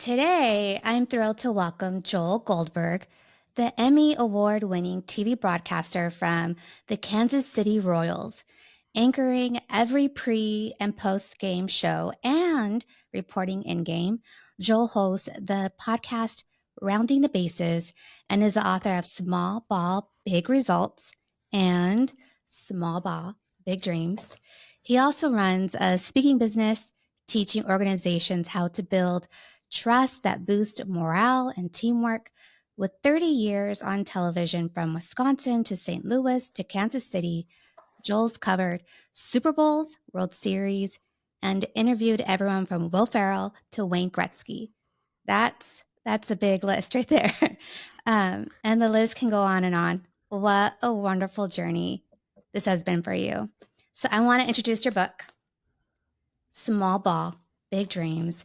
Today, I'm thrilled to welcome Joel Goldberg, the Emmy Award-winning TV broadcaster from the Kansas City Royals, anchoring every pre and post game show and reporting in game. Joel hosts the podcast Rounding the Bases and is the author of Small Ball, Big Results and Small Ball, Big Dreams. He also runs a speaking business, teaching organizations how to build trust that boosts morale and teamwork. With 30 years on television from Wisconsin to St. Louis to Kansas City, Joel's covered Super Bowls, World Series, and interviewed everyone from Will Ferrell to Wayne Gretzky. That's a big list right there. And the list can go on and on. What a wonderful journey this has been for you. So I want to introduce your book, Small Ball, Big Dreams.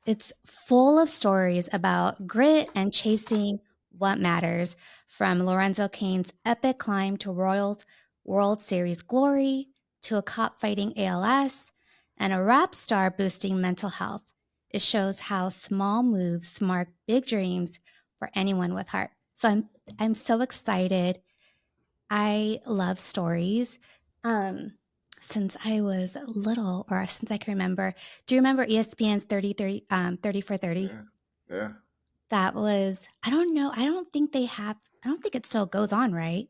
It's full of stories about grit and chasing what matters, from Lorenzo Cain's epic climb to Royals World Series glory, to a cop fighting ALS, and a rap star boosting mental health. It shows how small moves mark big dreams for anyone with heart. So I'm so excited. I love stories. Um, since I was little, or since I can remember. Do you remember ESPN's 30 for 30? Yeah, yeah. That was, I don't know. I don't think it still goes on, right?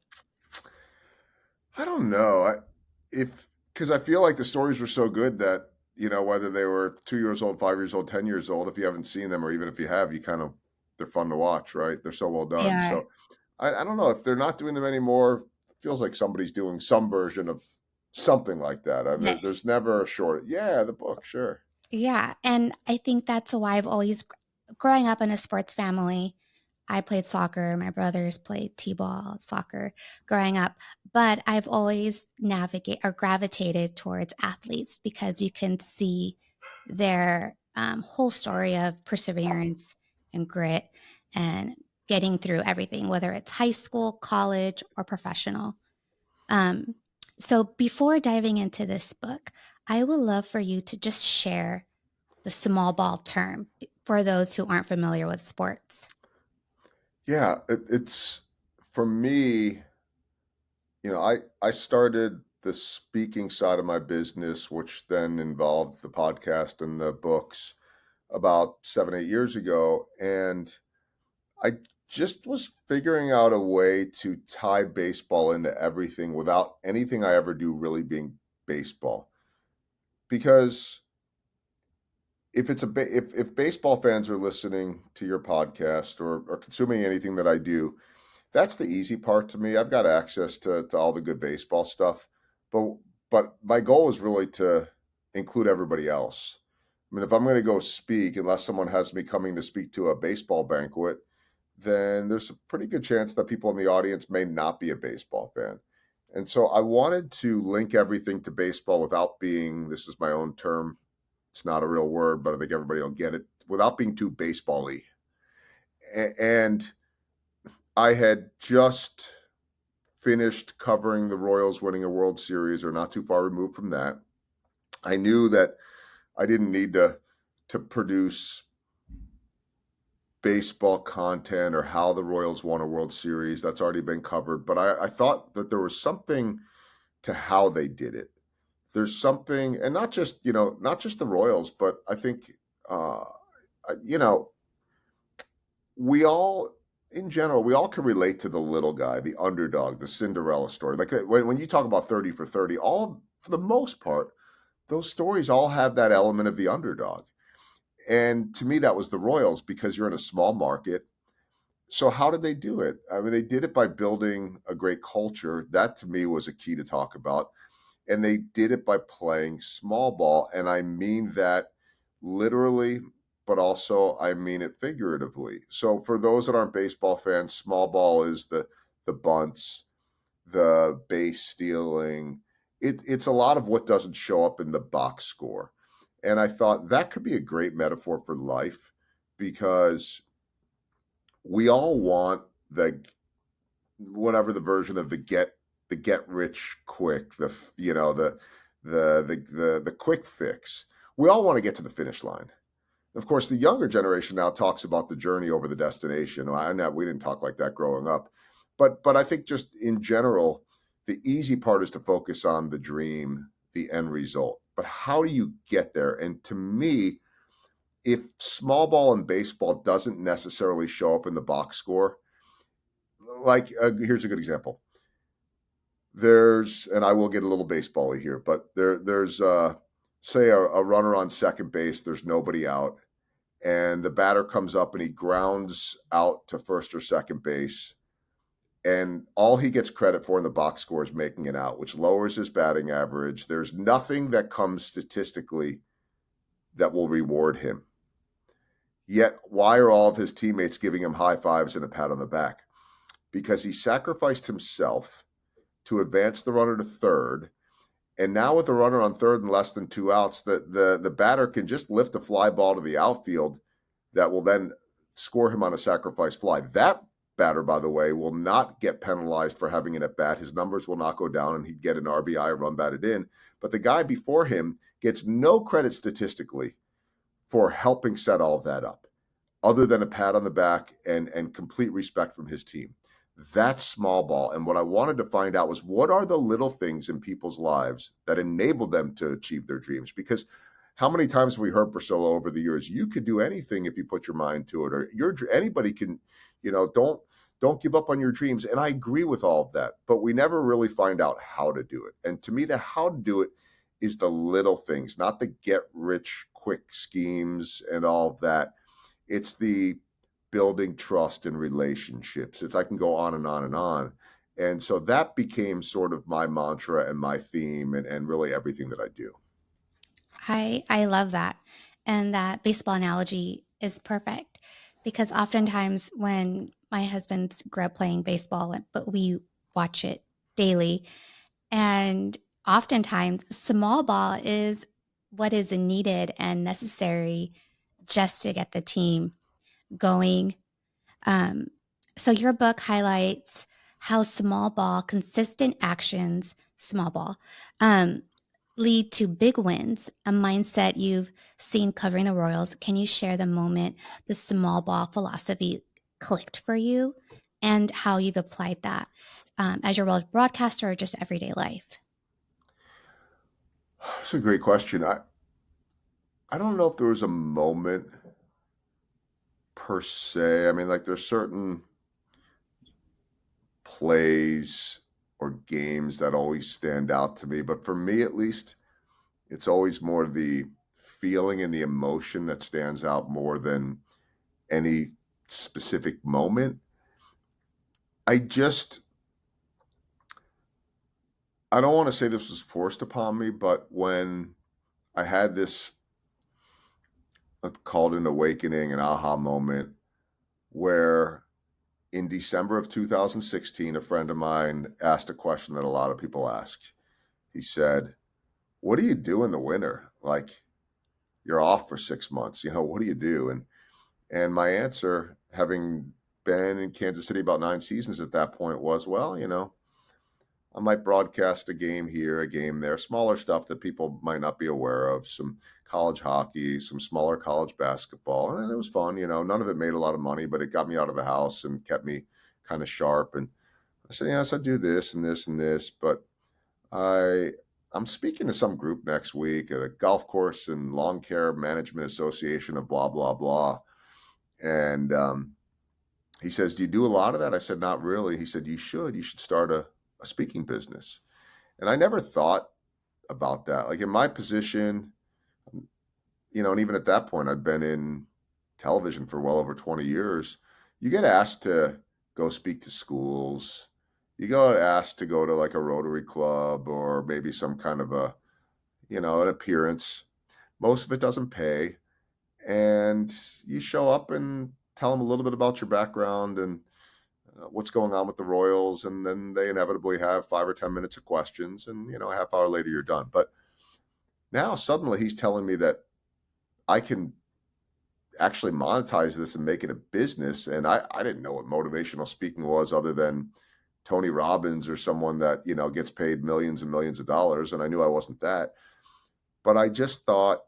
I don't know. If because I feel like the stories were so good that whether they were 2 years old, 5 years old, 10 years old, if you haven't seen them or even if you have, they're fun to watch, right? They're so well They done. are. So I don't know if they're not doing them anymore. It feels like somebody's doing some version of something like that. I mean, there's Yes. never a short. Yeah, the book, sure. Yeah. And I think that's why I've always, growing up in a sports family, I played soccer. My brothers played t-ball, soccer growing up, but I've always gravitated towards athletes because you can see their whole story of perseverance and grit and getting through everything, whether it's high school, college, or professional. Um, so before diving into this book, I would love for you to just share the small ball term for those who aren't familiar with sports. Yeah, it's for me. I started the speaking side of my business, which then involved the podcast and the books about 7, 8 years ago. And I just was figuring out a way to tie baseball into everything without anything I ever do really being baseball. Because if baseball fans are listening to your podcast or consuming anything that I do, that's the easy part to me. I've got access to all the good baseball stuff, but my goal is really to include everybody else. I mean, if I'm going to go speak, unless someone has me coming to speak to a baseball banquet, then there's a pretty good chance that people in the audience may not be a baseball fan. And so I wanted to link everything to baseball without being, this is my own term, it's not a real word, but I think everybody will get it, without being too baseball-y. And I had just finished covering the Royals winning a World Series, or not too far removed from that. I knew that I didn't need to produce baseball content or how the Royals won a World Series. That's already been covered. But I thought that there was something to how they did it. There's something, and not just the Royals, but I think uh, you know, we all in general, we all can relate to the little guy, the underdog, the Cinderella story. Like when you talk about 30 for 30, all for the most part, those stories all have that element of the underdog. And to me, that was the Royals because you're in a small market. So how did they do it? I mean, they did it by building a great culture. That to me was a key to talk about. And they did it by playing small ball. And I mean that literally, but also I mean it figuratively. So for those that aren't baseball fans, small ball is the bunts, the base stealing. It's a lot of what doesn't show up in the box score. And I thought that could be a great metaphor for life because we all want the whatever the version of the get rich quick, the quick fix. We all want to get to the finish line. Of course, the younger generation now talks about the journey over the destination. We didn't talk like that growing up, but I think just in general, the easy part is to focus on the dream, the end result. But how do you get there? And to me, if small ball and baseball doesn't necessarily show up in the box score, like here's a good example. And I will get a little baseball-y here, but there's say a runner on second base, there's nobody out, and the batter comes up and he grounds out to first or second base, and all he gets credit for in the box score is making it out, which lowers his batting average. There's nothing that comes statistically that will reward him. Yet, why are all of his teammates giving him high fives and a pat on the back? Because he sacrificed himself to advance the runner to third. And now with the runner on third and less than 2 outs, the batter can just lift a fly ball to the outfield that will then score him on a sacrifice fly. That batter, by the way, will not get penalized for having an at-bat. His numbers will not go down, and he'd get an RBI or run batted in. But the guy before him gets no credit statistically for helping set all of that up, other than a pat on the back and complete respect from his team. That's small ball. And what I wanted to find out was, what are the little things in people's lives that enable them to achieve their dreams? Because how many times have we heard, Priscilla, over the years, you could do anything if you put your mind to it, or anybody can, don't give up on your dreams. And I agree with all of that, but we never really find out how to do it. And to me, the how to do it is the little things, not the get rich quick schemes and all of that. It's the building trust and relationships. I can go on and on and on. And so that became sort of my mantra and my theme, and really everything that I do. I love that. And that baseball analogy is perfect, because oftentimes when my husband grew up playing baseball, but we watch it daily, and oftentimes small ball is what is needed and necessary just to get the team going. Um, so your book highlights how small ball, consistent actions, small ball, um, lead to big wins, a mindset you've seen covering the Royals. Can you share the moment the small ball philosophy clicked for you, and how you've applied that as your world broadcaster or just everyday life? That's a great question. I don't know if there was a moment per se. I mean, like, there's certain plays or games that always stand out to me, but for me at least, it's always more the feeling and the emotion that stands out more than any specific moment. I just, I don't want to say this was forced upon me, but when I had this, called an awakening, an aha moment, where in December of 2016, a friend of mine asked a question that a lot of people ask. He said, "What do you do in the winter? Like, you're off for 6 months. What do you do?" And my answer, having been in Kansas City about 9 seasons at that point, was, well, I might broadcast a game here, a game there, smaller stuff that people might not be aware of, some college hockey, some smaller college basketball. And it was fun. None of it made a lot of money, but it got me out of the house and kept me kind of sharp. And I said, yes, I do this and this and this, but I'm speaking to some group next week at a golf course and lawn care management association of blah, blah, blah. And he says, "Do you do a lot of that?" I said, "Not really." He said, you should start a speaking business. And I never thought about that. Like, in my position, and even at that point, I'd been in television for well over 20 years. You get asked to go speak to schools. You go asked to go to like a Rotary Club or maybe some kind of an appearance. Most of it doesn't pay. And you show up and tell them a little bit about your background and what's going on with the Royals, and then they inevitably have 5 or 10 minutes of questions, and a half hour later you're done. But now suddenly he's telling me that I can actually monetize this and make it a business, and I didn't know what motivational speaking was, other than Tony Robbins or someone that gets paid millions and millions of dollars, and I knew I wasn't that. But I just thought,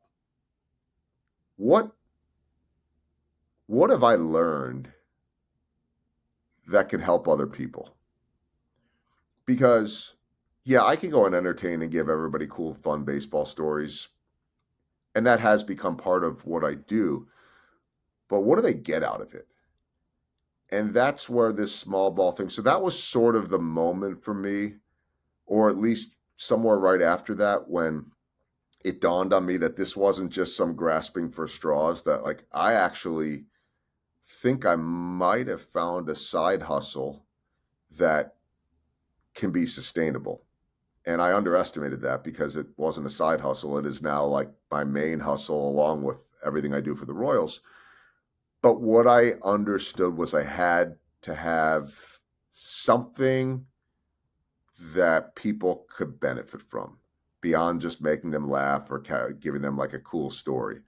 what what have I learned that can help other people? Because, yeah, I can go and entertain and give everybody cool, fun baseball stories, and that has become part of what I do. But what do they get out of it? And that's where this small ball thing. So that was sort of the moment for me, or at least somewhere right after that, when it dawned on me that this wasn't just some grasping for straws, that like I actually think I might have found a side hustle that can be sustainable. And I underestimated that because it wasn't a side hustle. It is now like my main hustle along with everything I do for the Royals. But what I understood was I had to have something that people could benefit from beyond just making them laugh or giving them like a cool story.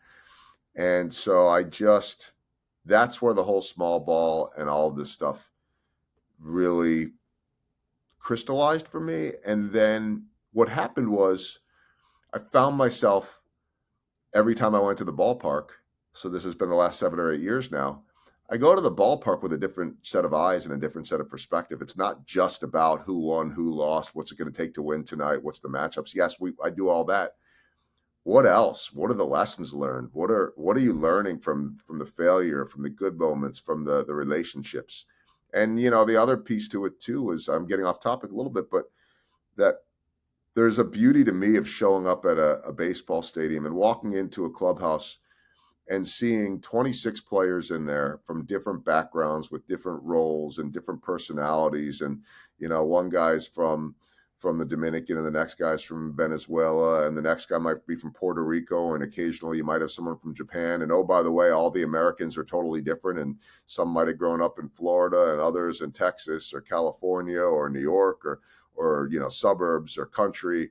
And so that's where the whole small ball and all of this stuff really crystallized for me. And then what happened was I found myself every time I went to the ballpark. So this has been the last 7 or 8 years now. I go to the ballpark with a different set of eyes and a different set of perspective. It's not just about who won, who lost, what's it going to take to win tonight, what's the matchups. Yes, I do all that. What else? What are the lessons learned? What are you learning from the failure, from the good moments, from the relationships? And the other piece to it too is, I'm getting off topic a little bit, but that there's a beauty to me of showing up at a baseball stadium and walking into a clubhouse and seeing 26 players in there from different backgrounds with different roles and different personalities. And, one guy's from the Dominican, and the next guy's from Venezuela, and the next guy might be from Puerto Rico, and occasionally you might have someone from Japan. And oh, by the way, all the Americans are totally different, and some might have grown up in Florida and others in Texas or California or New York or suburbs or country.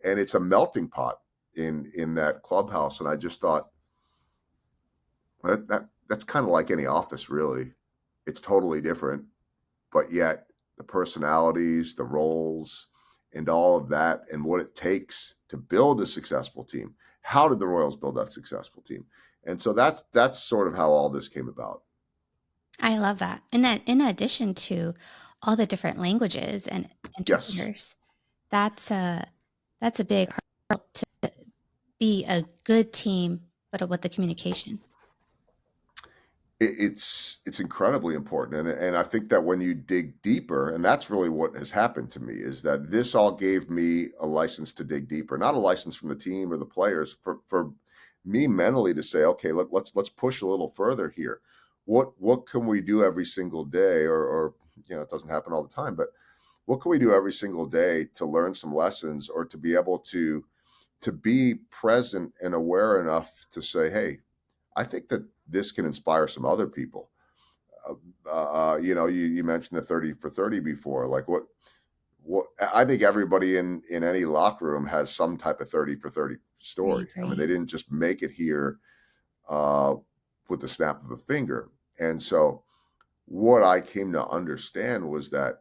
And it's a melting pot in that clubhouse. And I just thought, that's kind of like any office, really. It's totally different, but yet the personalities, the roles, and all of that, and what it takes to build a successful team. How did the Royals build that successful team? And so that's sort of how all this came about. I love that. And that, in addition to all the different languages and Yes. interpreters, that's a big hurdle to be a good team, but with the communication. It's incredibly important, and I think that when you dig deeper, and that's really what has happened to me, is that this all gave me a license to dig deeper, not a license from the team or the players, for me mentally to say, okay, let's push a little further here. What can we do every single day, or it doesn't happen all the time, but what can we do every single day to learn some lessons, or to be able to be present and aware enough to say, hey, I think that this can inspire some other people. You mentioned the 30 for 30 before. Like what I think everybody in any locker room has some type of 30 for 30 I story. I mean, agree. they didn't just make it here uh, with the snap of a finger. And so what I came to understand was that,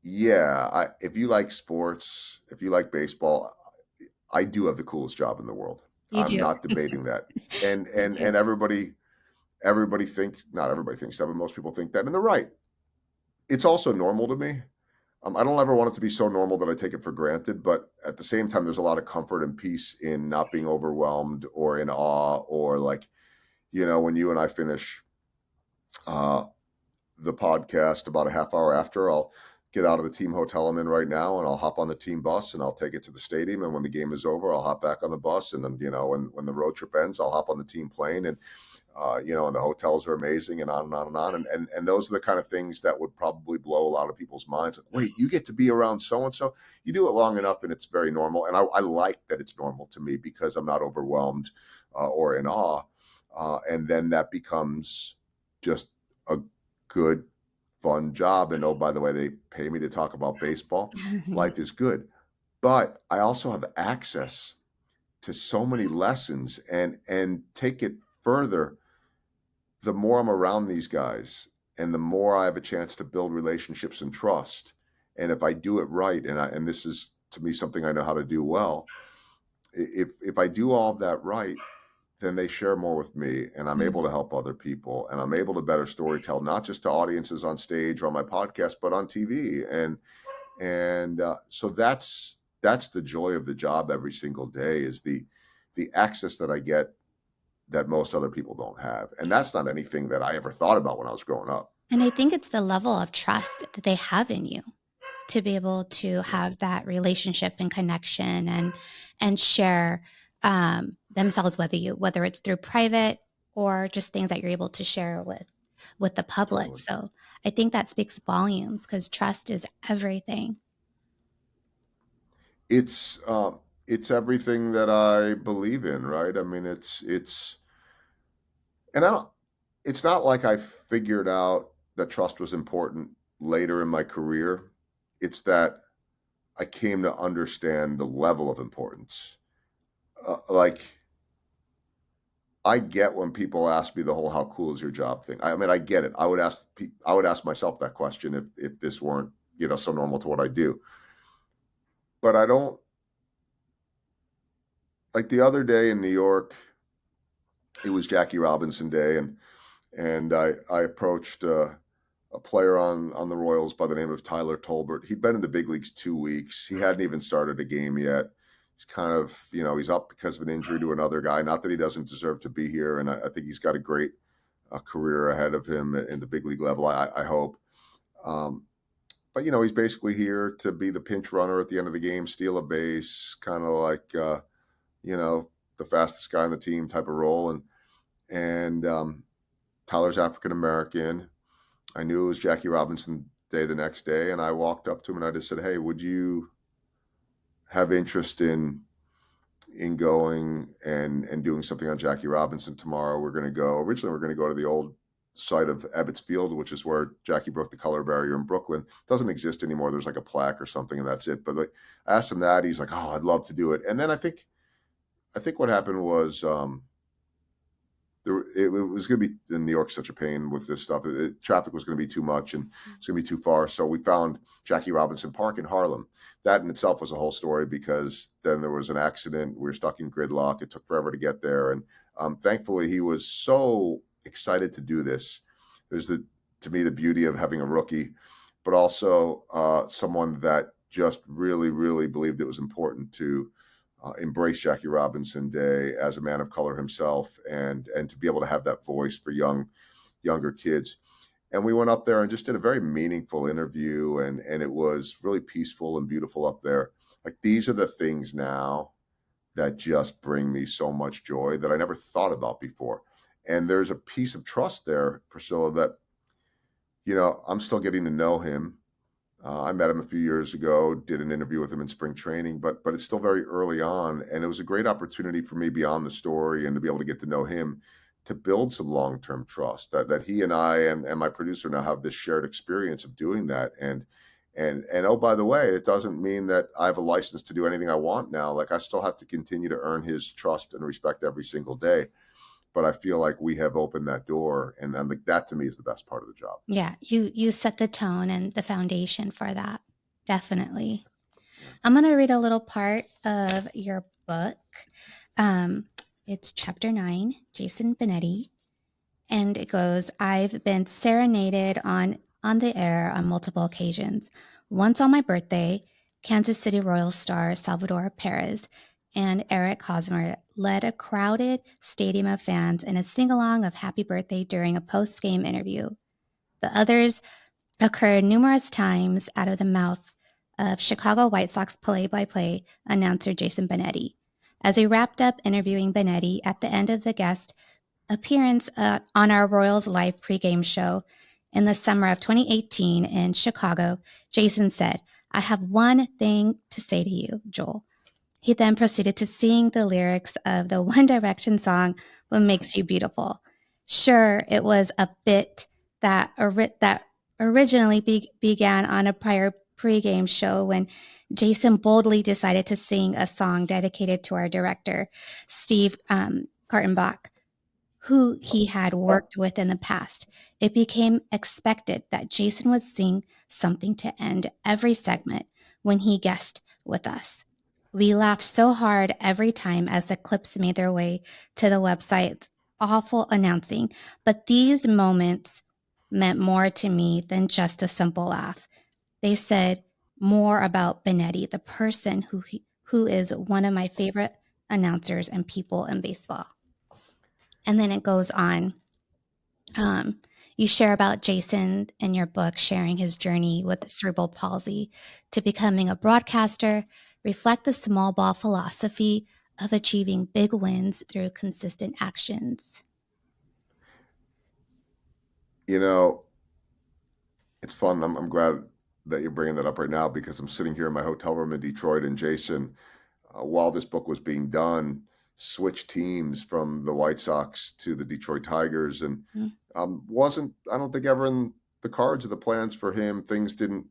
yeah, if you like sports, if you like baseball, I do have the coolest job in the world. You I'm do. not debating that. And You and do. and everybody thinks, not everybody thinks that, but most people think that, and they're right. It's also normal to me. I don't ever want it to be so normal that I take it for granted, but at the same time, there's a lot of comfort and peace in not being overwhelmed or in awe, or like, when you and I finish uh, the podcast about a half hour after, I'll get out of the team hotel I'm in right now, and I'll hop on the team bus and I'll take it to the stadium. And when the game is over, I'll hop back on the bus. And then, when the road trip ends, I'll hop on the team plane. And and the hotels are amazing, and on and on and on. And those are the kind of things that would probably blow a lot of people's minds. Like, wait, you get to be around so and so. You do it long enough, and it's very normal. And I like that it's normal to me because I'm not overwhelmed or in awe. And then that becomes just a good, fun job. And oh, by the way, they pay me to talk about baseball. Life is good, but I also have access to so many lessons, and take it further. The more I'm around these guys, and the more I have a chance to build relationships and trust. And if I do it right, and this is to me something I know how to do well, if I do all of that right, then they share more with me, and I'm able Mm. to help other people, and I'm able to better storytell, not just to audiences on stage or on my podcast, but on TV. And so that's the joy of the job every single day, is the access that I get that most other people don't have. And that's not anything that I ever thought about when I was growing up. And I think it's the level of trust that they have in you to be able to Yeah. have that relationship and connection and share themselves with you, whether it's through private or just things that you're able to share with the public. Totally. So I think that speaks volumes because trust is everything. It's it's everything that I believe in, right? I mean, it's and I don't it's not like I figured out that trust was important later in my career. It's that I came to understand the level of importance. Like, I get when people ask me the whole "How cool is your job?" thing. I mean, I get it. I would ask myself that question if this weren't, so normal to what I do. But I don't like the other day in New York. It was Jackie Robinson Day, and I approached a player on the Royals by the name of Tyler Tolbert. He'd been in the big leagues 2 weeks. He hadn't even started a game yet. He's kind of, he's up because of an injury to another guy. Not that he doesn't deserve to be here, and I think he's got a great career ahead of him in the big league level. I hope. Um, but he's basically here to be the pinch runner at the end of the game, steal a base, kind of like you know the fastest guy on the team type of role. And Tyler's African American. I knew it was Jackie Robinson Day the next day, and I walked up to him and I just said, "Hey, would you have interest in going and doing something on Jackie Robinson tomorrow? We're going to go. Originally, we're going to go to the old site of Ebbets Field, which is where Jackie broke the color barrier in Brooklyn. It doesn't exist anymore. There's like a plaque or something, and that's it. But like, I asked him that. He's like, "Oh, I'd love to do it." And then I think what happened was it was going to be in New York such a pain with this stuff. Traffic was going to be too much and it's going to be too far. So we found Jackie Robinson Park in Harlem. That in itself was a whole story because then there was an accident. We were stuck in gridlock. It took forever to get there. And thankfully, he was so excited to do this. There's to me, the beauty of having a rookie, but also someone that just really, really believed it was important to embrace Jackie Robinson Day as a man of color himself, and to be able to have that voice for younger kids. And we went up there and just did a very meaningful interview, and it was really peaceful and beautiful up there. Like, these are the things now that just bring me so much joy that I never thought about before. And there's a piece of trust there, Priscilla, that I'm still getting to know him. I met him a few years ago, did an interview with him in spring training, but it's still very early on, and it was a great opportunity for me beyond the story and to be able to get to know him, to build some long-term trust that he and I and my producer now have this shared experience of doing that. And oh, by the way, it doesn't mean that I have a license to do anything I want now. Like, I still have to continue to earn his trust and respect every single day. But I feel like we have opened that door, and I'm like, that to me is the best part of the job. Yeah, you set the tone and the foundation for that. Definitely. Yeah. I'm going to read a little part of your book. Um, it's chapter 9, Jason Benetti. And it goes, I've been serenaded on the air on multiple occasions. Once on my birthday, Kansas City Royals star Salvador Perez and Eric Hosmer led a crowded stadium of fans in a sing-along of happy birthday during a post-game interview. The others occurred numerous times out of the mouth of Chicago White Sox play-by-play announcer Jason Benetti. As he wrapped up interviewing Benetti at the end of the guest appearance on our Royals Live pregame show in the summer of 2018 in Chicago, Jason said, I have one thing to say to you, Joel. He then proceeded to sing the lyrics of the One Direction song, What Makes You Beautiful. Sure, it was a bit that originally began on a prior pregame show when Jason boldly decided to sing a song dedicated to our director, Steve Kartenbach, who he had worked with in the past. It became expected that Jason would sing something to end every segment when he guested with us. We laughed so hard every time as the clips made their way to the website. Awful announcing, but these moments meant more to me than just a simple laugh. They said more about Benetti, the person who is one of my favorite announcers and people in baseball. And then it goes on. Um, you share about Jason in your book, sharing his journey with cerebral palsy to becoming a broadcaster, reflect the small ball philosophy of achieving big wins through consistent actions. You know, it's fun. I'm glad that you're bringing that up right now because I'm sitting here in my hotel room in Detroit, and Jason, while this book was being done, switched teams from the White Sox to the Detroit Tigers, and Mm. wasn't, I don't think, ever in the cards or the plans for him. Things didn't.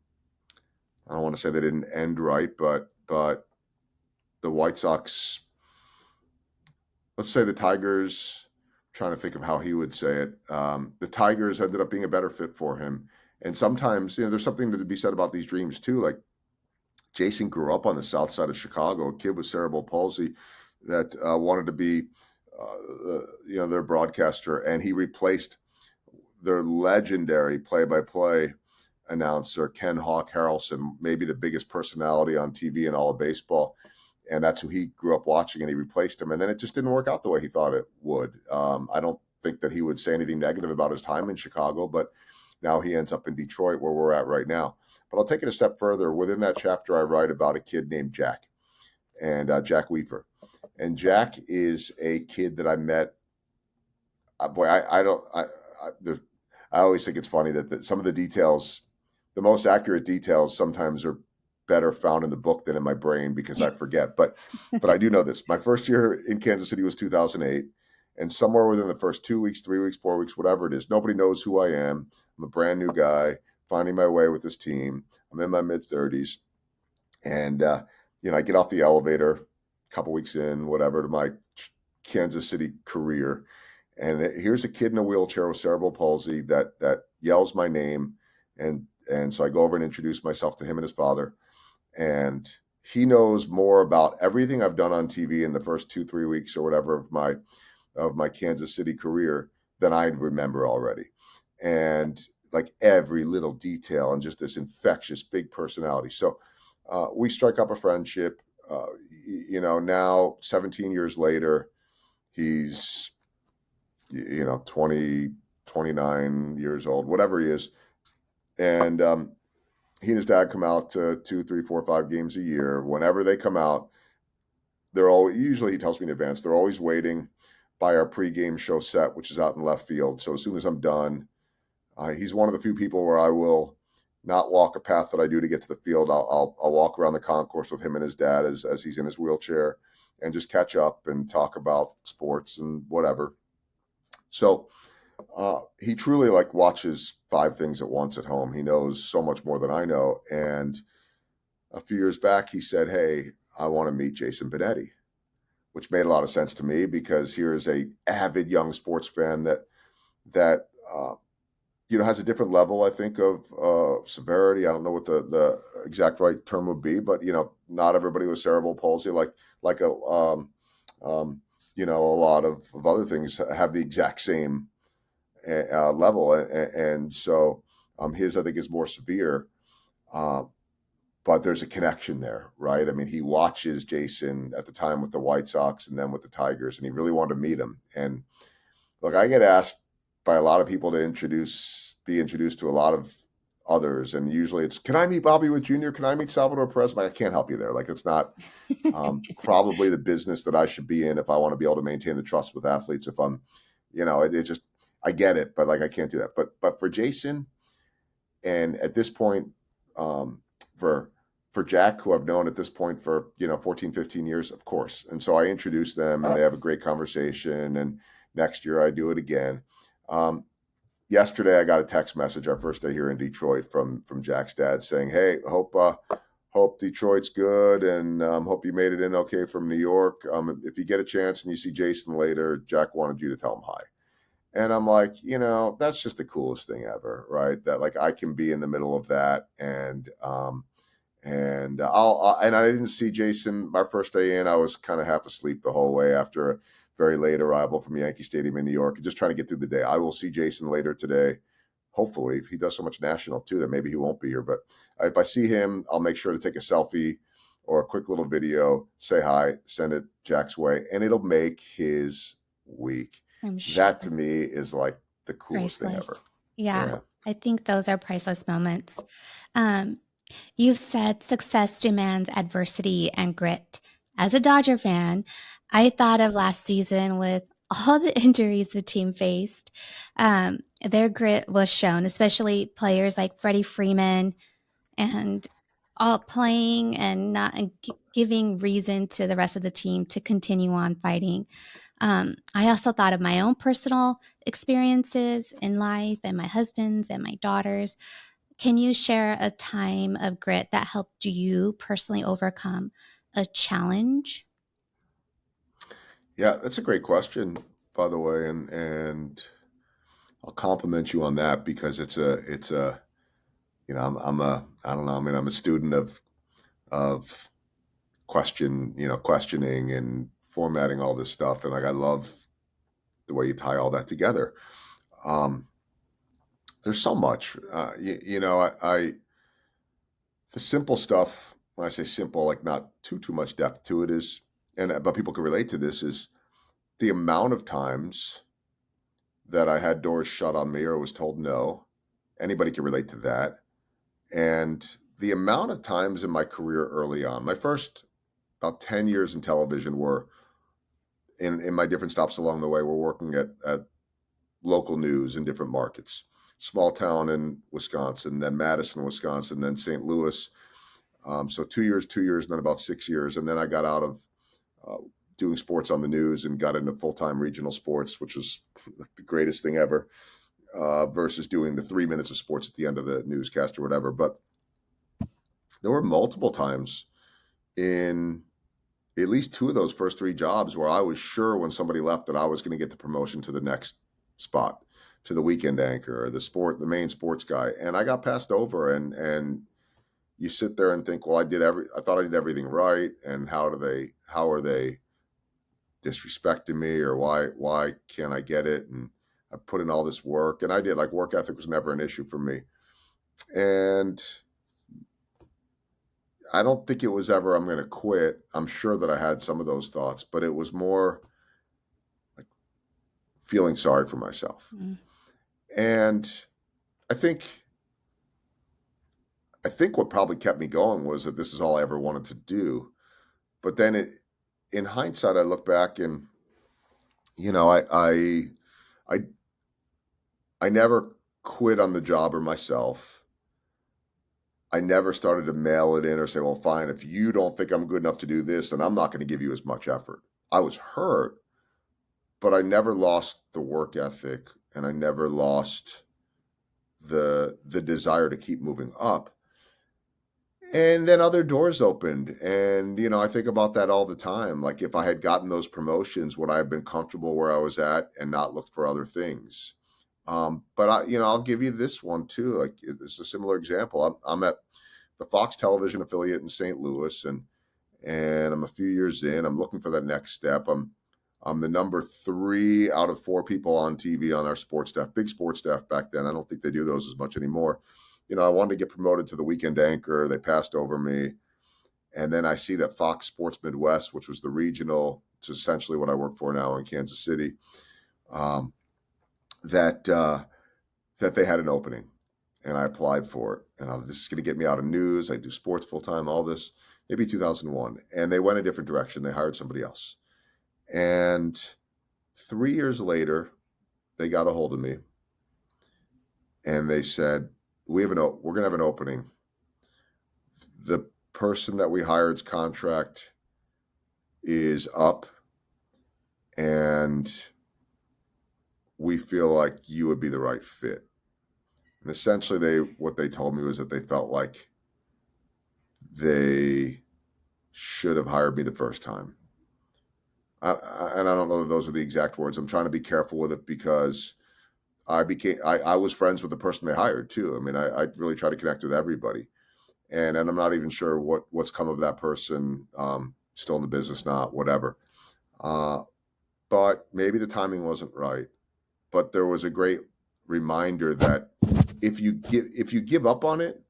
I don't want to say they didn't end right, but the White Sox, let's say the Tigers, trying to think of how he would say it. The Tigers ended up being a better fit for him. And sometimes, there's something to be said about these dreams too. Like Jason grew up on the south side of Chicago, a kid with cerebral palsy that wanted to be, their broadcaster, and he replaced their legendary play-by-play announcer Ken Hawk Harrelson, maybe the biggest personality on TV in all of baseball, and that's who he grew up watching, and he replaced him, and then it just didn't work out the way he thought it would. I don't think that he would say anything negative about his time in Chicago, but now he ends up in Detroit, where we're at right now. But I'll take it a step further. Within that chapter, I write about a kid named Jack, and Jack Weaver. And Jack is a kid that I met. Boy, I don't. I always think it's funny that some of the details, the most accurate details, sometimes are better found in the book than in my brain because I forget. But I do know this. My first year in Kansas City was 2008, and somewhere within the first 2 weeks, 3 weeks, 4 weeks, whatever it is, nobody knows who I am. I'm a brand new guy finding my way with this team. I'm in my mid-30s, and I get off the elevator a couple weeks in, whatever, to my Kansas City career, and here's a kid in a wheelchair with cerebral palsy that yells my name, and so I go over and introduce myself to him and his father, and he knows more about everything I've done on TV in the first 2-3 weeks or whatever of my Kansas City career than I remember already, and like every little detail, and just this infectious big personality. So we strike up a friendship. Now 17 years later, he's 20, 29 years old, whatever he is. And he and his dad come out to 2, 3, 4, 5 games a year. Whenever they come out, they're always, usually he tells me in advance, they're always waiting by our pregame show set, which is out in left field. So as soon as I'm done, he's one of the few people where I will not walk a path that I do to get to the field. I'll walk around the concourse with him and his dad as he's in his wheelchair, and just catch up and talk about sports and whatever. So he truly watches 5 things at once at home. He knows so much more than I know. And a few years back, he said, "Hey, I want to meet Jason Benetti," which made a lot of sense to me because here's a avid young sports fan that has a different level, I think, of severity. I don't know what the exact right term would be, but not everybody with cerebral palsy, like a lot of other things, have the exact same level, and so his, I think, is more severe, but there's a connection there, right? I mean, he watches Jason at the time with the White Sox and then with the Tigers, and he really wanted to meet him. And look, I get asked by a lot of people to be introduced to a lot of others, and usually it's, can I meet Bobby Witt Jr.? Can I meet Salvador Perez? I can't help you there. It's not probably the business that I should be in if I want to be able to maintain the trust with athletes. If I'm, it just, I get it, but I can't do that. But for Jason, and at this point, for Jack, who I've known at this point for 14, 15 years, of course. And so I introduce them, and they have a great conversation. And next year I do it again. Yesterday I got a text message, our first day here in Detroit, from Jack's dad saying, "Hey, hope Detroit's good, and hope you made it in okay from New York. If you get a chance and you see Jason later, Jack wanted you to tell him hi." And I'm like, that's just the coolest thing ever, right? That I can be in the middle of that, And and I didn't see Jason my first day in. I was kind of half asleep the whole way after a very late arrival from Yankee Stadium in New York, just trying to get through the day. I will see Jason later today. Hopefully, if he does so much national too, that maybe he won't be here. But if I see him, I'll make sure to take a selfie or a quick little video, say hi, send it Jack's way, and it'll make his week. I'm sure. That to me is like the coolest thing Priceless. ever. Yeah, Yeah. I think those are priceless moments. Um, you've said success demands adversity and grit. As a Dodger fan, I thought of last season with all the injuries the team faced. Their grit was shown, especially players like Freddie Freeman and all playing and not and giving reason to the rest of the team to continue on fighting. I also thought of my own personal experiences in life and my husband's and my daughter's. Can you share a time of grit that helped you personally overcome a challenge? Yeah, that's a great question, by the way, and I'll compliment you on that because it's a I'm a I don't know, I mean I'm a student of questioning and formatting all this stuff, and like I love the way you tie all that together. Um, there's so much, I the simple stuff. When I say simple, like not too much depth to it is, and but people can relate to this is the amount of times that I had doors shut on me or was told no. Anybody can relate to that. And the amount of times in my career early on, my first about 10 years in television were in my different stops along the way, we're working at local news in different markets. Small town in Wisconsin, then Madison, Wisconsin, then St. Louis. So 2 years, 2 years, and then about 6 years. And then I got out of uh, doing sports on the news and got into full-time regional sports, which was the greatest thing ever, versus doing the 3 minutes of sports at the end of the newscast or whatever. But there were multiple times in at least two of those first three jobs where I was sure when somebody left that I was going to get the promotion to the next spot, to the weekend anchor or the main sports guy. And I got passed over, and you sit there and think, well, I thought I did everything right. And how are they disrespecting me, or why can't I get it? And I put in all this work, and I did. Like, work ethic was never an issue for me. And I don't think it was ever, I'm going to quit. I'm sure that I had some of those thoughts, but it was more like feeling sorry for myself. Mm. And I think I think what probably kept me going was that this is all I ever wanted to do. But then in hindsight, I look back and you know, I I never quit on the job or myself. I never started to mail it in or say, well, fine, if you don't think I'm good enough to do this, then I'm not going to give you as much effort. I was hurt, but I never lost the work ethic, and I never lost the desire to keep moving up. And then other doors opened. And, I think about that all the time. Like, if I had gotten those promotions, would I have been comfortable where I was at and not looked for other things? But I'll give you this one too. Like, it's a similar example. I'm at the Fox television affiliate in St. Louis, and I'm a few years in. I'm looking for that next step. I'm the number 3 out of 4 people on TV on our sports staff, big sports staff back then. I don't think they do those as much anymore. I wanted to get promoted to the weekend anchor. They passed over me. And then I see that Fox Sports Midwest, which was the regional, which is essentially what I work for now in Kansas City, um, that that they had an opening, and I applied for it. And this is going to get me out of news. I do sports full time, all this, maybe 2001. And they went a different direction. They hired somebody else. And 3 years later, they got a hold of me, and they said, we're going to have an opening. The person that we hired's contract is up, and we feel like you would be the right fit. And essentially, what they told me was that they felt like they should have hired me the first time. And I don't know that those are the exact words. I'm trying to be careful with it because I was friends with the person they hired too. I mean, I really try to connect with everybody. and I'm not even sure what's come of that person. Still in the business, not whatever. Uh, but maybe the timing wasn't right. But there was a great reminder that if you give up on it,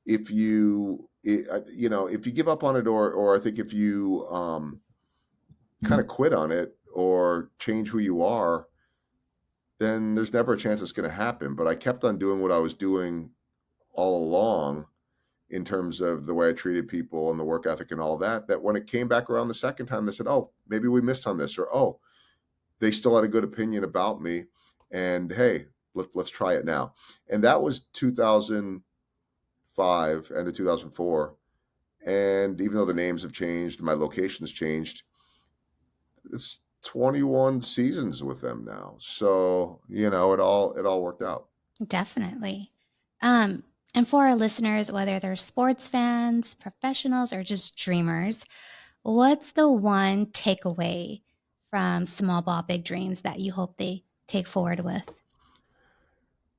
if you give up on it, or I think if you kind of quit on it or change who you are, then there's never a chance it's going to happen. But I kept on doing what I was doing all along in terms of the way I treated people and the work ethic and all that, that when it came back around the second time, they said, oh, maybe we missed on this, or, oh, they still had a good opinion about me. And hey, let's try it now. And that was 2005 and 2004. And even though the names have changed, my location's changed, it's 21 seasons with them now. So, it all worked out. Definitely. And for our listeners, whether they're sports fans, professionals, or just dreamers, what's the one takeaway from Small Ball Big Dreams that you hope they take forward with?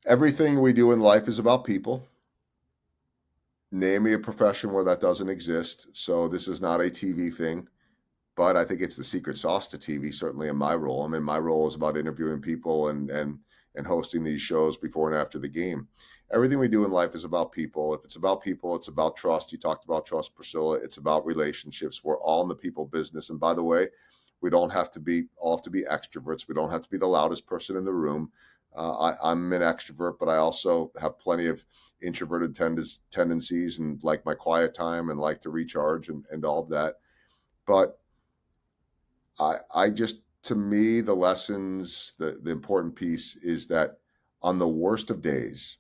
Everything we do in life is about people. Name me a profession where that doesn't exist. So this is not a TV thing, but I think it's the secret sauce to TV, certainly in my role. I mean, my role is about interviewing people and hosting these shows before and after the game. Everything we do in life is about people. If it's about people, it's about trust. You talked about trust, Priscilla. It's about relationships. We're all in the people business. And by the way, we don't have to be all have to be extroverts. We don't have to be the loudest person in the room. I'm an extrovert, but I also have plenty of introverted tendencies and like my quiet time and like to recharge and all of that. But I just, to me, the lessons, the important piece is that on the worst of days,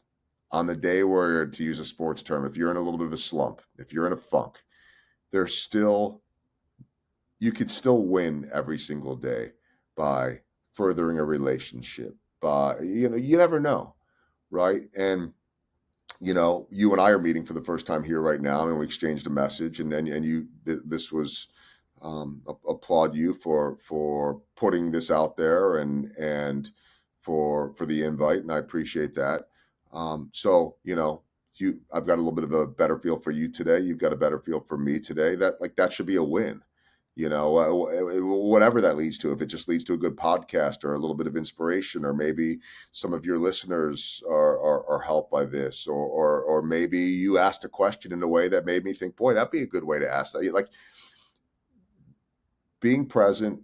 on the day where, to use a sports term, if you're in a little bit of a slump, if you're in a funk, there's still, you could still win every single day by furthering a relationship. By, you never know, right? And you and I are meeting for the first time here right now, and we exchanged a message, and this was applaud you for putting this out there and for the invite, and I appreciate that. So I've got a little bit of a better feel for you today. You've got a better feel for me today. That should be a win. Whatever that leads to, if it just leads to a good podcast or a little bit of inspiration, or maybe some of your listeners are helped by this, or maybe you asked a question in a way that made me think, boy, that'd be a good way to ask that. Like, being present,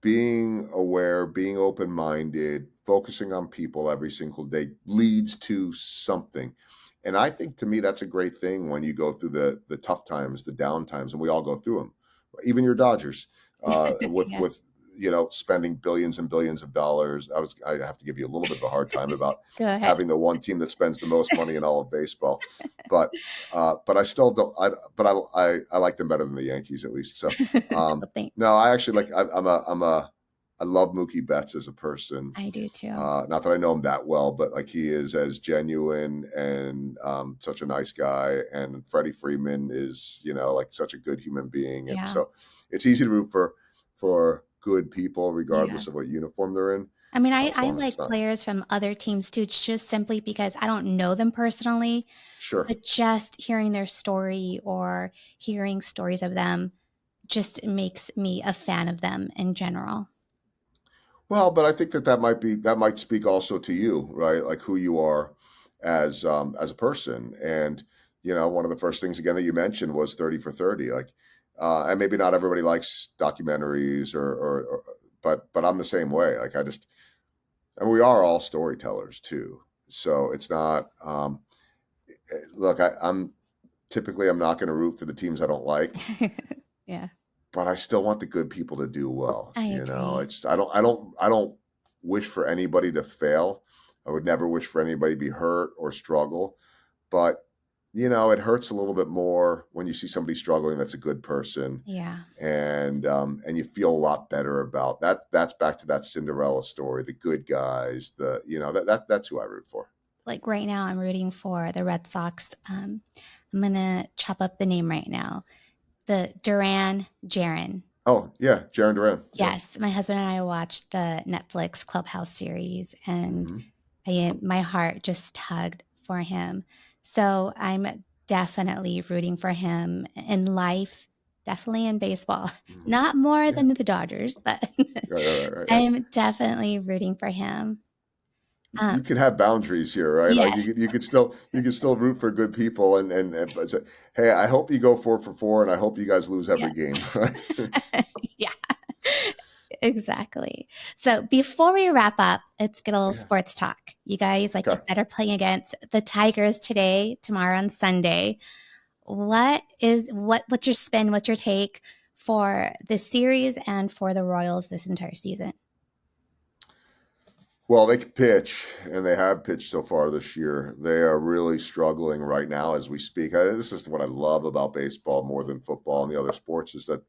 being aware, being open-minded, focusing on people every single day leads to something. And I think, to me, that's a great thing when you go through the tough times, the down times, and we all go through them. Even your Dodgers, with Yeah, spending billions and billions of dollars. I have to give you a little bit of a hard time about go ahead. having the one team that spends the most money in all of baseball, but I still don't. I like them better than the Yankees, at least. So Well, thanks. no, I actually like. I love Mookie Betts as a person. I do too. Not that I know him that well, but like, he is as genuine and such a nice guy. And Freddie Freeman is, like, such a good human being. And Yeah. so it's easy to root for good people, Yeah. regardless of what uniform they're in, I mean, I, as I long as it's like not. players from other teams too, just simply because I don't know them personally, Sure. but just hearing their story or hearing stories of them just makes me a fan of them in general. Well, but I think that might speak also to you, right? Like, who you are as a person. And one of the first things, again, that you mentioned was 30 for 30. Like, and maybe not everybody likes documentaries, but I'm the same way. Like, and we are all storytellers too. So it's not. Look, I'm not going to root for the teams I don't like, Yeah, but I still want the good people to do well. I agree. It's I don't wish for anybody to fail. I would never wish for anybody to be hurt or struggle. But it hurts a little bit more when you see somebody struggling that's a good person, Yeah. and you feel a lot better about that. That's back to that Cinderella story, the good guys, that's who I root for. Like right now, I'm rooting for the Red Sox. I'm gonna chop up the name right now. The Duran Jaren. Oh yeah, Jaron Duran. Yep. Yes, my husband and I watched the Netflix Clubhouse series, and Hmm. my heart just tugged for him. So I'm definitely rooting for him in life, definitely in baseball. Mhm. Not more Yeah. than the Dodgers, but Right, right, right, right, right. I'm definitely rooting for him. You Um, can have boundaries here, right? Like yes. you could still root for good people and but say, hey, I hope you go 4 for 4, and I hope you guys lose every Yes. game, right? Yeah, exactly. So before we wrap up, let's get a little Yeah. sports talk. You guys, like you Okay. said, are playing against the Tigers today, tomorrow, and Sunday. What's your spin? What's your take for this series and for the Royals this entire season? Well, they can pitch, and they have pitched so far this year. They are really struggling right now as we speak. This is what I love about baseball more than football and the other sports is that,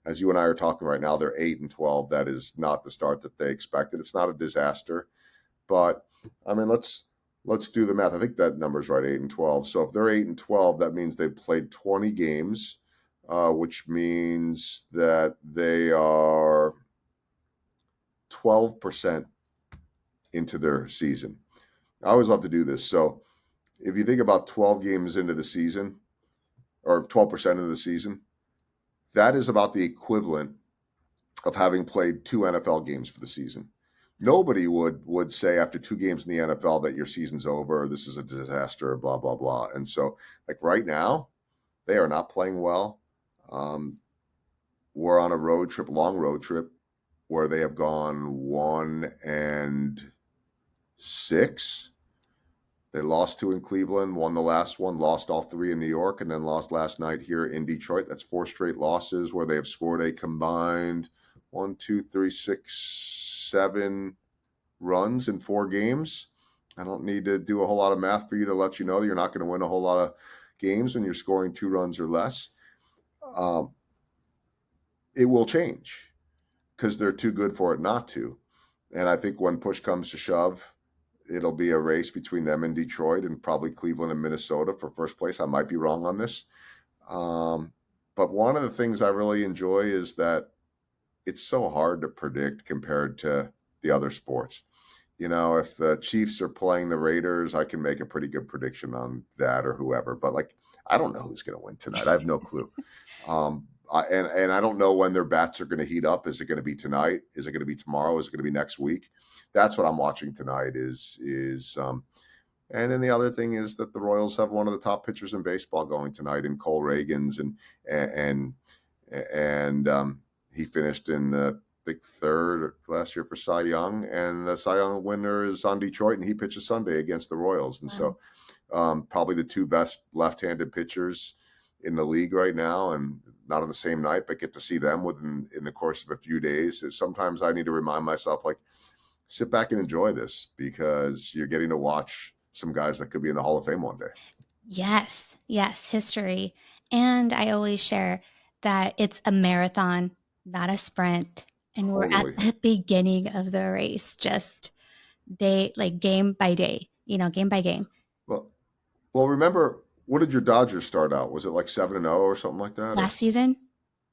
as you and I are talking right now, they're 8-12. That is not the start that they expected. It's not a disaster, but I mean, let's do the math. I think that number's right, 8-12. So if they're 8-12, that means they've played 20 games, which means that they are 12% into their season. I always love to do this. So if you think about 12 games into the season or 12% of the season, that is about the equivalent of having played 2 NFL games for the season. Nobody would say after 2 games in the NFL that your season's over, or this is a disaster, blah blah blah. And so, like right now, they are not playing well. Um, we're on a road trip, long road trip, where they have gone 1-6. They lost 2 in Cleveland, won the last one, lost all 3 in New York, and then lost last night here in Detroit. That's 4 straight losses where they have scored a combined 1, 2, 3, 6, 7 runs in 4 games. I don't need to do a whole lot of math for you to let you know that you're not going to win a whole lot of games when you're scoring 2 runs or less. Um, it will change because they're too good for it not to. And I think when push comes to shove, it'll be a race between them and Detroit and probably Cleveland and Minnesota for first place. I might be wrong on this. Um, but one of the things I really enjoy is that it's so hard to predict compared to the other sports. You know, if the Chiefs are playing the Raiders, I can make a pretty good prediction on that or whoever. But like, I don't know who's going to win tonight. I have no clue. And I don't know when their bats are going to heat up. Is it going to be tonight? Is it going to be tomorrow? Is it going to be next week? That's what I'm watching tonight. And then the other thing is that the Royals have one of the top pitchers in baseball going tonight in Cole Reagans, and he finished in the big third last year for Cy Young, and the Cy Young winner is on Detroit, and he pitches Sunday against the Royals, and Wow. so probably the 2 best left-handed pitchers in the league right now, and not on the same night, but get to see them within in the course of a few days. Sometimes I need to remind myself, like, sit back and enjoy this because you're getting to watch some guys that could be in the Hall of Fame one day. Yes, yes, history. And I always share that it's a marathon, not a sprint. And we're at Totally. the beginning of the race, just like game by day, game by game. Well, well, remember, what did your Dodgers start out? Was it like 7-0 or something like that? Last Or season?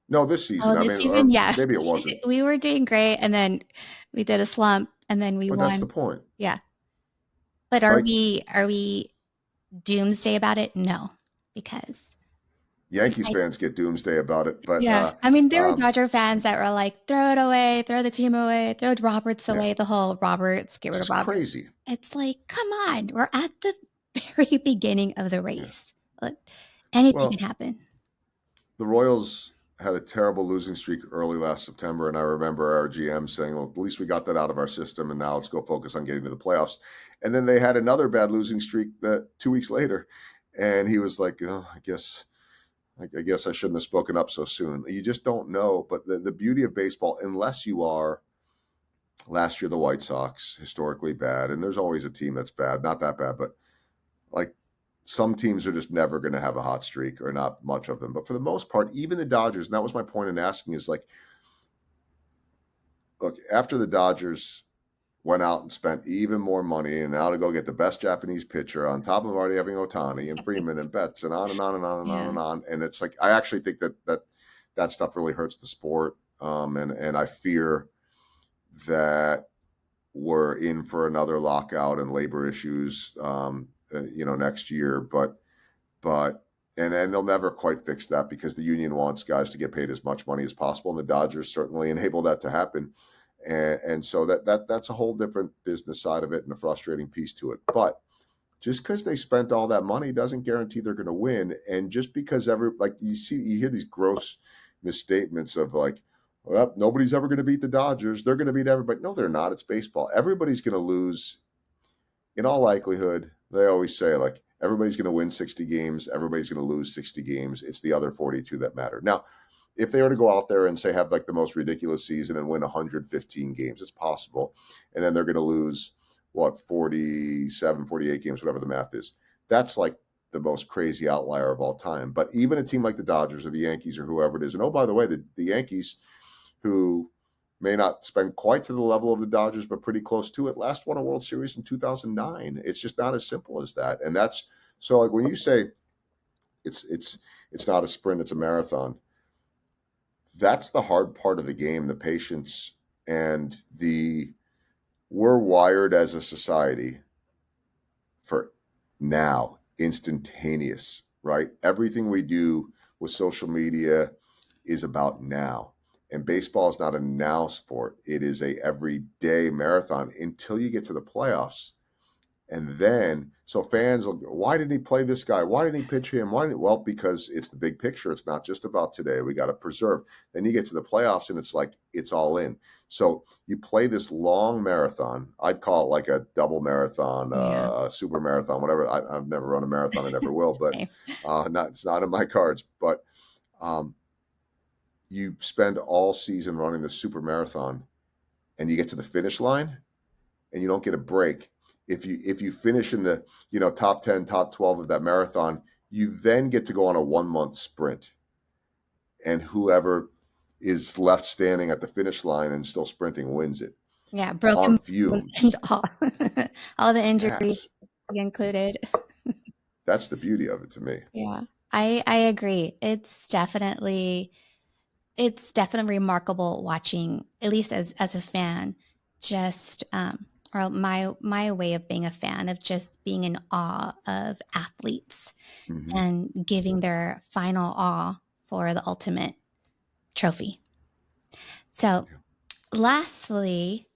no, this season. Oh, I this mean, season? or Yeah. maybe it wasn't. We were doing great, and then we did a slump, and then we But that's the won. point. Yeah. But are Like we doomsday about it? No, because Yankees I fans get doomsday about it, but yeah. I mean, there were um, Dodger fans that were like, "Throw it away, throw the team away, throw Roberts yeah, away." The whole Roberts, get rid of just Roberts. crazy. It's like, come on, we're at the very beginning of the Yeah. race. Like, anything can Well, happen. the Royals had a terrible losing streak early last September, and I remember our GM saying, "Well, at least we got that out of our system, and now let's go focus on getting to the playoffs." And then they had another bad losing streak that 2 weeks later, and he was like, "Oh, I guess I shouldn't have spoken up so soon." You just don't know. But the beauty of baseball, unless you are last year the White Sox, historically bad, and there's always a team that's bad, not that bad, but like some teams are just never going to have a hot streak or not much of them. But for the most part, even the Dodgers, and that was my point in asking, is like, look, after the Dodgers went out and spent even more money and now to go get the best Japanese pitcher on top of already having Otani and Freeman and Betts and on and on and on and on Yeah. and on. And it's like, I actually think that stuff really hurts the sport. And I fear that we're in for another lockout and labor issues, next year. but and they'll never quite fix that because the union wants guys to get paid as much money as possible, and the Dodgers certainly enable that to happen. And so that's a whole different business side of it and a frustrating piece to it. But just because they spent all that money doesn't guarantee they're going to win. And just because you hear these gross misstatements of like, well, nobody's ever going to beat the Dodgers. They're going to beat everybody. No, they're not. It's baseball. Everybody's going to lose in all likelihood. They always say like everybody's going to win 60 games. Everybody's going to lose 60 games. It's the other 42 that matter. Now, if they were to go out there and say have like the most ridiculous season and win 115 games, it's possible. And then they're going to lose 47, 48 games, whatever the math is. That's like the most crazy outlier of all time. But even a team like the Dodgers or the Yankees or whoever it is, and oh, by the way, the Yankees, who may not spend quite to the level of the Dodgers, but pretty close to it, last won a World Series in 2009. It's just not as simple as that. And that's so like when you say it's not a sprint, it's a marathon. That's the hard part of the game, the patience and we're wired as a society for now, instantaneous, right? Everything we do with social media is about now. And baseball is not a now sport. It is a everyday marathon until you get to the playoffs. And then, so fans will go, why didn't he play this guy? Why didn't he pitch him? Well, because it's the big picture. It's not just about today. We got to preserve. Then you get to the playoffs and it's like, it's all in. So you play this long marathon. I'd call it like a double marathon, Yeah. a super marathon, whatever. I've never run a marathon. I never will, but it's not in my cards. But you spend all season running the super marathon and you get to the finish line and you don't get a break. If you finish in the top 10, top 12 of that marathon, you then get to go on a 1-month sprint. And whoever is left standing at the finish line and still sprinting wins it. Yeah, On broken bones and fumes. all the injuries Yes. included. That's the beauty of it to me. Yeah, I agree. It's definitely remarkable watching, at least as a fan, just or my way of being a fan of just being in awe of athletes Mm-hmm. and giving their final awe for the ultimate trophy. So, Yeah. lastly,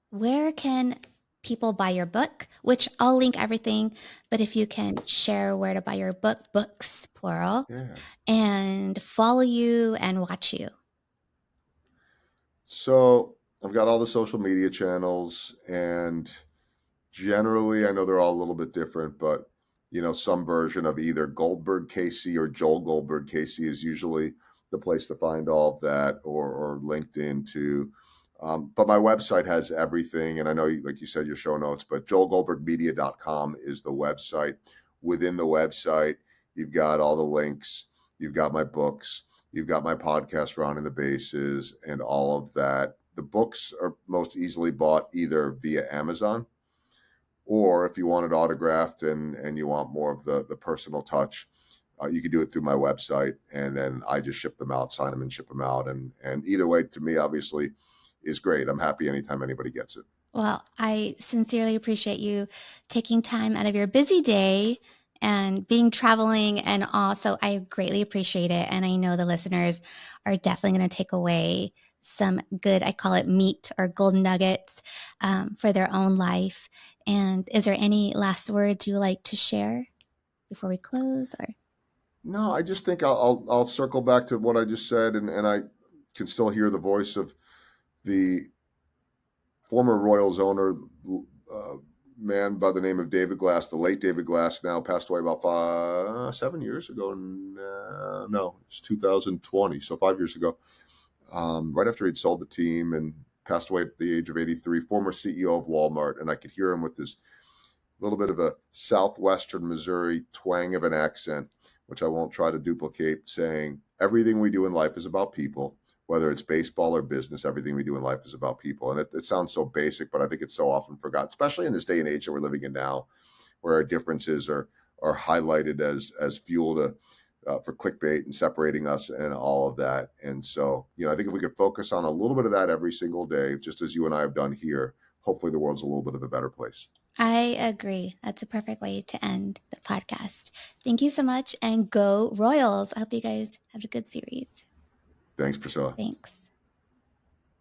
where can people buy your book? Which I'll link everything, but if you can share where to buy your books, plural, Yeah. and follow you and watch you. So I've got all the social media channels, and generally I know they're all a little bit different, but some version of either Goldberg KC or Joel Goldberg KC is usually the place to find all of that, or LinkedIn too. But my website has everything, and I know, like you said, your show notes, but joelgoldbergmedia.com is the website. Within the website, you've got all the links, you've got my books, you've got my podcast, Rounding the Bases, and all of that. The books are most easily bought either via Amazon, or if you want it autographed and you want more of the personal touch, you can do it through my website, and then I just ship them out, sign them and ship them out. And either way, to me, obviously, is great. I'm happy anytime anybody gets it. Well, I sincerely appreciate you taking time out of your busy day and being traveling, and also I greatly appreciate it. And I know the listeners are definitely going to take away some good, I call it meat or golden nuggets for their own life. And is there any last words you would like to share before we close? Or No, I just think I'll circle back to what I just said, and I can still hear the voice of the former Royals owner, man by the name of David Glass, the late David Glass, now passed away about 7 years ago. No, it's 2020, so 5 years ago, right after he'd sold the team and passed away at the age of 83, former CEO of Walmart. And I could hear him with this little bit of a southwestern Missouri twang of an accent, which I won't try to duplicate, saying everything we do in life is about people. Whether it's baseball or business, everything we do in life is about people. And it sounds so basic, but I think it's so often forgotten, especially in this day and age that we're living in now, where our differences are highlighted as fuel for clickbait and separating us and all of that. And so, I think if we could focus on a little bit of that every single day, just as you and I have done here, hopefully the world's a little bit of a better place. I agree. That's a perfect way to end the podcast. Thank you so much and go Royals. I hope you guys have a good series. Thanks, Priscilla. Thanks.